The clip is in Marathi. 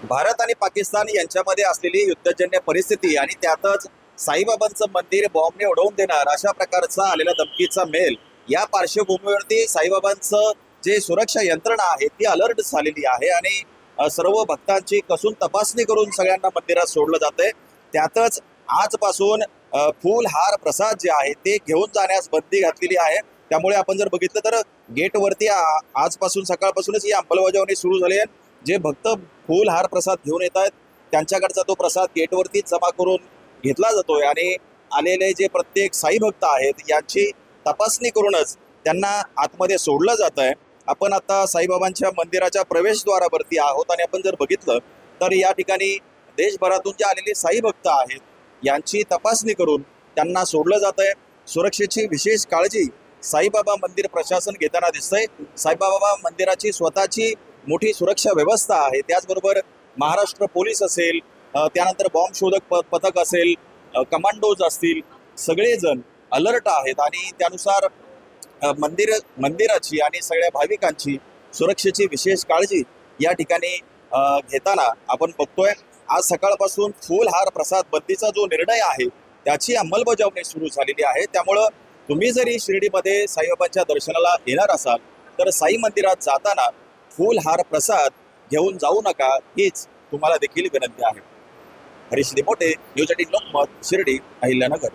भारत आणि पाकिस्तान यांच्यामध्ये असलेली युद्धजन्य परिस्थिती आणि त्यातच साईबाबांचं मंदिर बॉम्बने उडवून देणार अशा प्रकारचा आलेला धमकीचा मेल या पार्श्वभूमीवरती साईबाबांचं जे सुरक्षा यंत्रणा आहे ती अलर्ट झालेली आहे आणि सर्व भक्तांची कसून तपासणी करून सगळ्यांना मंदिरात सोडलं जातंय। त्यातच आजपासून फूल हार प्रसाद जे आहे ते घेऊन जाण्यास बंदी घातलेली आहे। त्यामुळे आपण जर बघितलं तर गेटवरती आजपासून सकाळपासूनच ही अंमलबजावणी सुरू झाली आहे। जे भक्त फूल हार प्रसाद घेऊन येत आहेत त्यांच्याकडचा तो प्रसाद गेटवरती जमा करून घेतला जातोय आणि आलेले जे प्रत्येक साई भक्त आहेत यांची तपासणी करूनच त्यांना आतमध्ये सोडलं जात आहे। आपण आता साईबाबांच्या मंदिराच्या प्रवेशद्वारावरती आहोत आणि आपण जर बघितलं तर या ठिकाणी देशभरातून जे आलेले साई भक्त आहेत यांची तपासणी करून त्यांना सोडलं जात आहे। सुरक्षेची विशेष काळजी साईबाबा मंदिर प्रशासन घेताना दिसतंय। साईबाबा मंदिराची स्वतःची मोठी सुरक्षा व्यवस्था आहे। त्याचबरोबर महाराष्ट्र पोलीस असेल, त्यानंतर बॉम्ब शोधक पथक असेल, कमांडोज असतील, सगळेजण अलर्ट आहेत आणि त्यानुसार मंदिराची आणि सगळ्या भाविकांची सुरक्षेची विशेष काळजी या ठिकाणी घेताना आपण बघतोय। आज सकाळपासून फूल हार प्रसाद बंदीचा जो निर्णय आहे त्याची अंमलबजावणी सुरू झालेली आहे। त्यामुळं तुम्ही जरी शिर्डीमध्ये साईबाबांच्या दर्शनाला येणार असाल तर साई मंदिरात जाताना फूल हार प्रसाद घेऊन जाऊ नका हीच तुम्हाला देखील विनंती आहे। हरीश दिमोटे, न्यूज 18 लोकमत, शिर्डी, अहिल्यानगर।